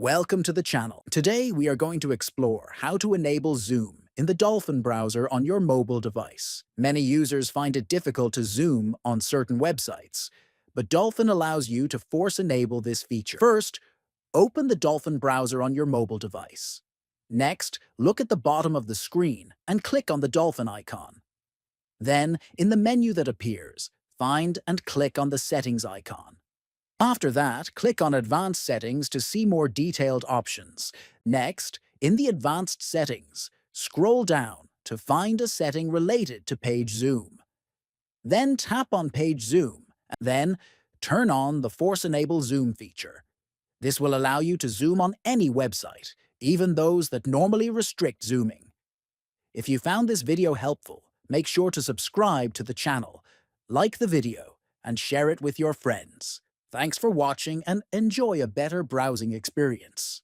Welcome to the channel. Today we are going to explore how to enable zoom in the Dolphin browser on your mobile device. Many users find it difficult to zoom on certain websites, but Dolphin allows you to force enable this feature. First, open the Dolphin browser on your mobile device. Next, look at the bottom of the screen and click on the Dolphin icon. Then, in the menu that appears, find and click on the Settings icon. After that, click on Advanced Settings to see more detailed options. Next, in the Advanced Settings, scroll down to find a setting related to page zoom. Then tap on Page Zoom, and then turn on the Force Enable Zoom feature. This will allow you to zoom on any website, even those that normally restrict zooming. If you found this video helpful, make sure to subscribe to the channel, like the video, and share it with your friends. Thanks for watching and enjoy a better browsing experience.